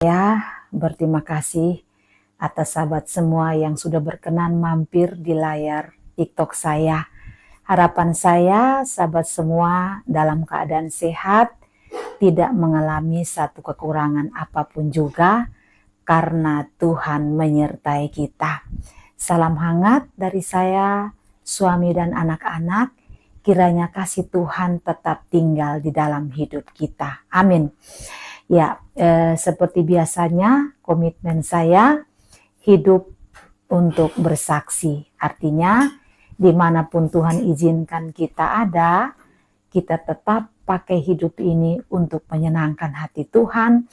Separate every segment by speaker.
Speaker 1: Saya berterima kasih atas sahabat semua yang sudah berkenan mampir di layar TikTok saya. Harapan saya sahabat semua dalam keadaan sehat, tidak mengalami satu kekurangan apapun juga, karena Tuhan menyertai kita. Salam hangat dari saya, suami dan anak-anak. Kiranya kasih Tuhan tetap tinggal di dalam hidup kita. Amin. Ya, seperti biasanya komitmen saya hidup untuk bersaksi. Artinya dimanapun Tuhan izinkan kita ada, kita tetap pakai hidup ini untuk menyenangkan hati Tuhan,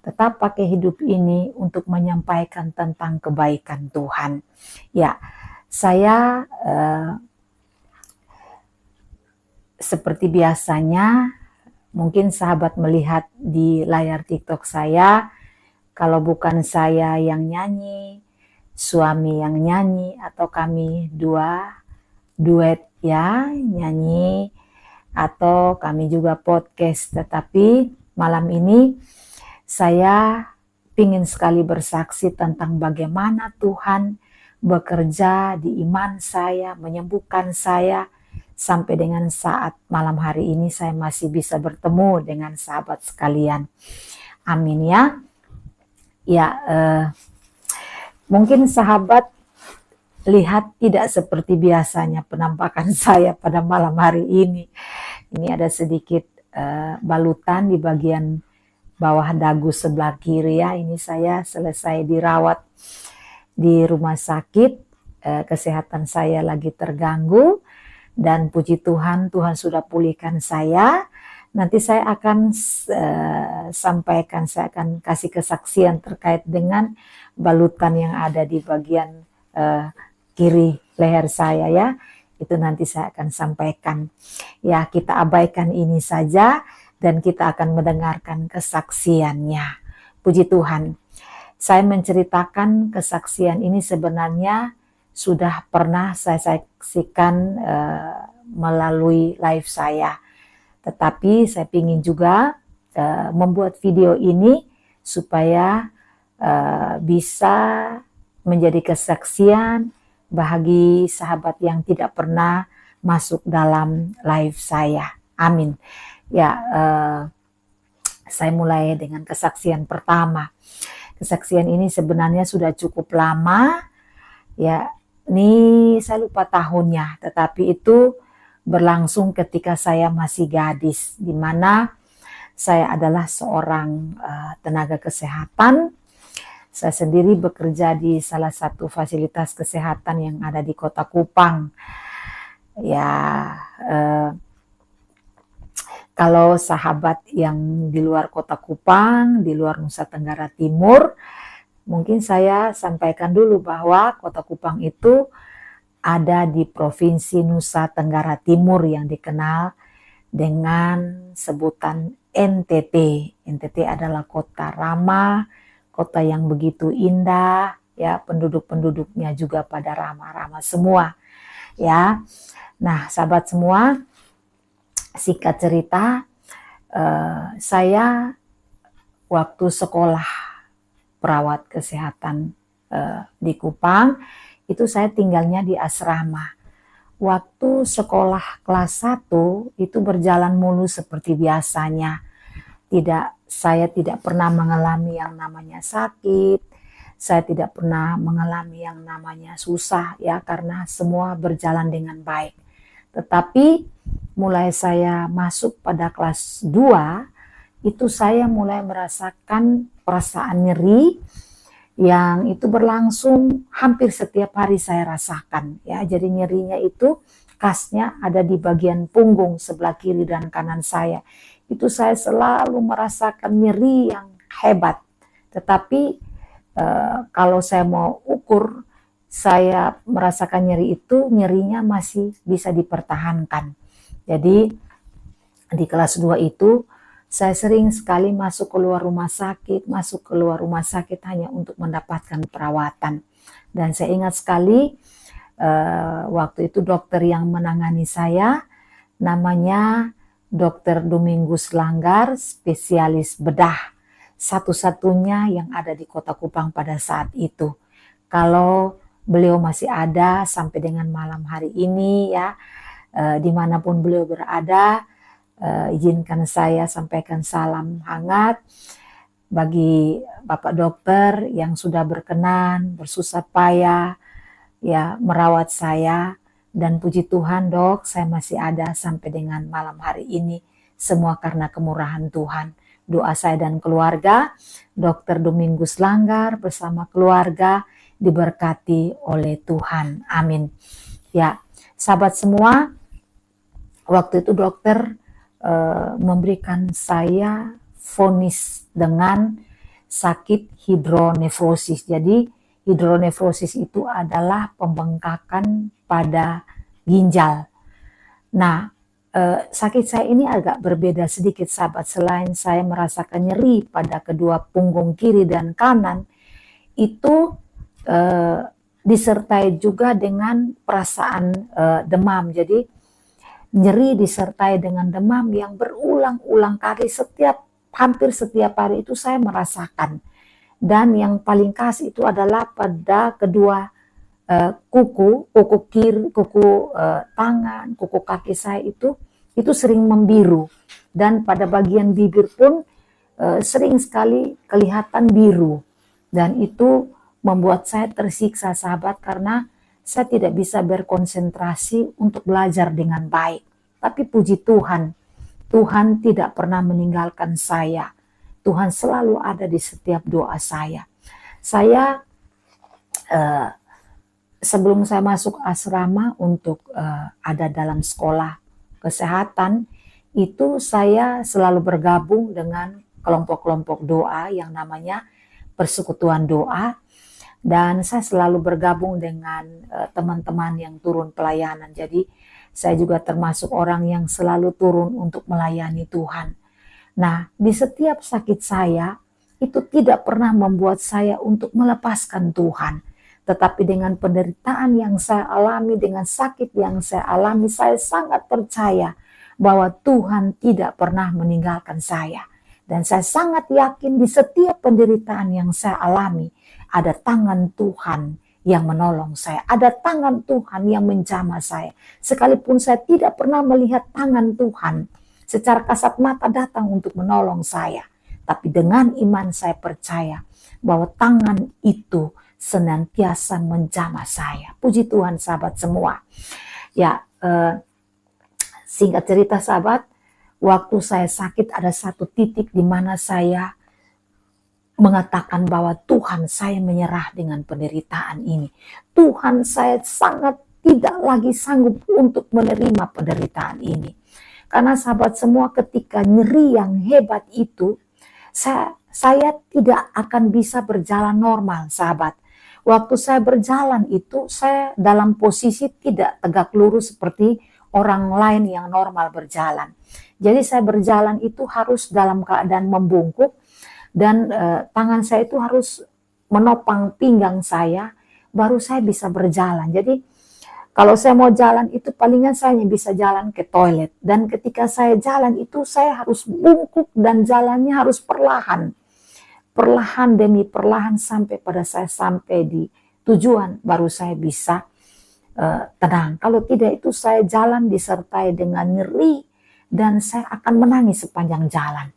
Speaker 1: tetap pakai hidup ini untuk menyampaikan tentang kebaikan Tuhan. Ya, saya seperti biasanya, mungkin sahabat melihat di layar TikTok saya, kalau bukan saya yang nyanyi, suami yang nyanyi, atau kami dua duet ya nyanyi, atau kami juga podcast. Tetapi malam ini saya ingin sekali bersaksi tentang bagaimana Tuhan bekerja di iman saya, menyembuhkan saya, sampai dengan saat malam hari ini saya masih bisa bertemu dengan sahabat sekalian. Amin ya. Ya, mungkin sahabat lihat tidak seperti biasanya penampakan saya pada malam hari ini. Ini ada sedikit balutan di bagian bawah dagu sebelah kiri ya. Ini saya selesai dirawat di rumah sakit, kesehatan saya lagi terganggu. Dan puji Tuhan, Tuhan sudah pulihkan saya. Nanti saya akan sampaikan, saya akan kasih kesaksian terkait dengan balutan yang ada di bagian kiri leher saya ya. Itu nanti saya akan sampaikan. Ya, kita abaikan ini saja dan kita akan mendengarkan kesaksiannya. Puji Tuhan. Saya menceritakan kesaksian ini sebenarnya sudah pernah saya saksikan melalui live saya. Tetapi saya ingin juga membuat video ini supaya bisa menjadi kesaksian bagi sahabat yang tidak pernah masuk dalam live saya. Amin. Ya, saya mulai dengan kesaksian pertama. Kesaksian ini sebenarnya sudah cukup lama. Ya, ini saya lupa tahunnya, tetapi itu berlangsung ketika saya masih gadis, di mana saya adalah seorang tenaga kesehatan. Saya sendiri bekerja di salah satu fasilitas kesehatan yang ada di Kota Kupang. Ya, kalau sahabat yang di luar Kota Kupang, di luar Nusa Tenggara Timur, mungkin saya sampaikan dulu bahwa Kota Kupang itu ada di Provinsi Nusa Tenggara Timur yang dikenal dengan sebutan NTT. NTT adalah kota ramah, kota yang begitu indah, ya, penduduk-penduduknya juga pada ramah-ramah semua, ya. Nah, sahabat semua, singkat cerita, saya waktu sekolah perawat kesehatan di Kupang, itu saya tinggalnya di asrama. Waktu sekolah kelas 1 itu berjalan mulus seperti biasanya. Saya tidak pernah mengalami yang namanya sakit, saya tidak pernah mengalami yang namanya susah ya, karena semua berjalan dengan baik. Tetapi mulai saya masuk pada kelas 2, itu saya mulai merasakan perasaan nyeri yang itu berlangsung hampir setiap hari saya rasakan ya. Jadi nyerinya itu khasnya ada di bagian punggung sebelah kiri dan kanan saya. Itu saya selalu merasakan nyeri yang hebat. Tetapi kalau saya mau ukur, saya merasakan nyeri itu, nyerinya masih bisa dipertahankan. Jadi di kelas 2 itu saya sering sekali masuk keluar rumah sakit hanya untuk mendapatkan perawatan. Dan saya ingat sekali waktu itu dokter yang menangani saya namanya Dr. Domingus Langgar, spesialis bedah. satu-satunya yang ada di Kota Kupang pada saat itu. Kalau beliau masih ada sampai dengan malam hari ini ya, dimanapun beliau berada, izinkan saya sampaikan salam hangat bagi Bapak Dokter yang sudah berkenan, bersusah payah ya merawat saya. Dan puji Tuhan Dok, saya masih ada sampai dengan malam hari ini. Semua karena kemurahan Tuhan. Doa saya dan keluarga, Dr. Domingus Langgar bersama keluarga diberkati oleh Tuhan. Amin. Ya, sahabat semua, waktu itu dokter memberikan saya vonis dengan sakit hidronefrosis. Jadi hidronefrosis itu adalah pembengkakan pada ginjal. Nah, sakit saya ini agak berbeda sedikit sahabat. Selain saya merasakan nyeri pada kedua punggung kiri dan kanan, itu disertai juga dengan perasaan demam. Jadi nyeri disertai dengan demam yang berulang-ulang kali hampir setiap hari itu saya merasakan. Dan yang paling khas itu adalah pada kedua kuku kiri, kuku tangan, kuku kaki saya itu sering membiru. Dan pada bagian bibir pun sering sekali kelihatan biru. Dan itu membuat saya tersiksa sahabat, karena saya tidak bisa berkonsentrasi untuk belajar dengan baik. Tapi puji Tuhan, Tuhan tidak pernah meninggalkan saya. Tuhan selalu ada di setiap doa saya. Saya sebelum saya masuk asrama untuk ada dalam sekolah kesehatan, itu saya selalu bergabung dengan kelompok-kelompok doa yang namanya persekutuan doa. Dan saya selalu bergabung dengan teman-teman yang turun pelayanan. Jadi saya juga termasuk orang yang selalu turun untuk melayani Tuhan. Nah, di setiap sakit saya, itu tidak pernah membuat saya untuk melepaskan Tuhan. Tetapi dengan penderitaan yang saya alami, dengan sakit yang saya alami, saya sangat percaya bahwa Tuhan tidak pernah meninggalkan saya. Dan saya sangat yakin di setiap penderitaan yang saya alami, ada tangan Tuhan yang menolong saya. Ada tangan Tuhan yang menjamah saya. Sekalipun saya tidak pernah melihat tangan Tuhan secara kasat mata datang untuk menolong saya. Tapi dengan iman saya percaya bahwa tangan itu senantiasa menjamah saya. Puji Tuhan sahabat semua. Ya, singkat cerita sahabat, waktu saya sakit ada satu titik di mana saya mengatakan bahwa Tuhan, saya menyerah dengan penderitaan ini. Tuhan, saya sangat tidak lagi sanggup untuk menerima penderitaan ini. Karena sahabat semua, ketika nyeri yang hebat itu, saya tidak akan bisa berjalan normal sahabat. Waktu saya berjalan itu, saya dalam posisi tidak tegak lurus seperti orang lain yang normal berjalan. Jadi saya berjalan itu harus dalam keadaan membungkuk, dan tangan saya itu harus menopang pinggang saya, baru saya bisa berjalan. Jadi kalau saya mau jalan itu palingan saya bisa jalan ke toilet. Dan ketika saya jalan itu saya harus bungkuk dan jalannya harus perlahan. Perlahan demi perlahan sampai pada saya sampai di tujuan, baru saya bisa tenang. Kalau tidak itu saya jalan disertai dengan nyeri dan saya akan menangis sepanjang jalan.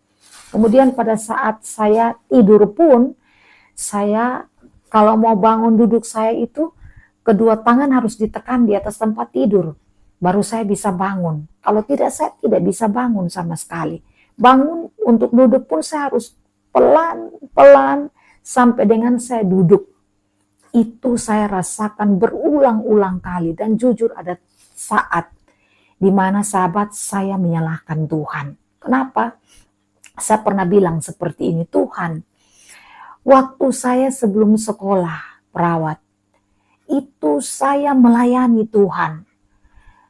Speaker 1: Kemudian pada saat saya tidur pun, saya kalau mau bangun duduk saya itu, kedua tangan harus ditekan di atas tempat tidur. Baru saya bisa bangun. Kalau tidak, saya tidak bisa bangun sama sekali. Bangun untuk duduk pun saya harus pelan-pelan sampai dengan saya duduk. Itu saya rasakan berulang-ulang kali. Dan jujur ada saat di mana sahabat saya menyalahkan Tuhan. Kenapa? Saya pernah bilang seperti ini, Tuhan, waktu saya sebelum sekolah perawat, itu saya melayani Tuhan.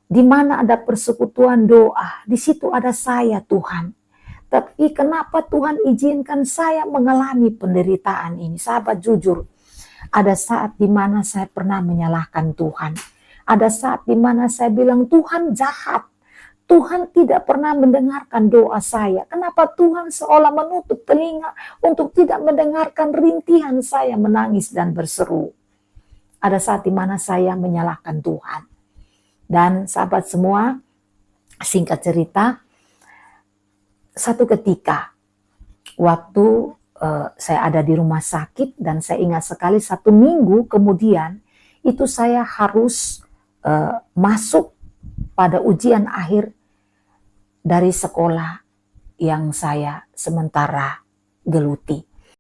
Speaker 1: Di mana ada persekutuan doa, di situ ada saya Tuhan. Tapi kenapa Tuhan izinkan saya mengalami penderitaan ini? Sahabat jujur, ada saat di mana saya pernah menyalahkan Tuhan. Ada saat di mana saya bilang, Tuhan jahat. Tuhan tidak pernah mendengarkan doa saya. Kenapa Tuhan seolah menutup telinga untuk tidak mendengarkan rintihan saya menangis dan berseru? Ada saat di mana saya menyalahkan Tuhan. Dan sahabat semua, singkat cerita, satu ketika waktu saya ada di rumah sakit, dan saya ingat sekali 1 minggu kemudian itu saya harus masuk pada ujian akhir dari sekolah yang saya sementara geluti.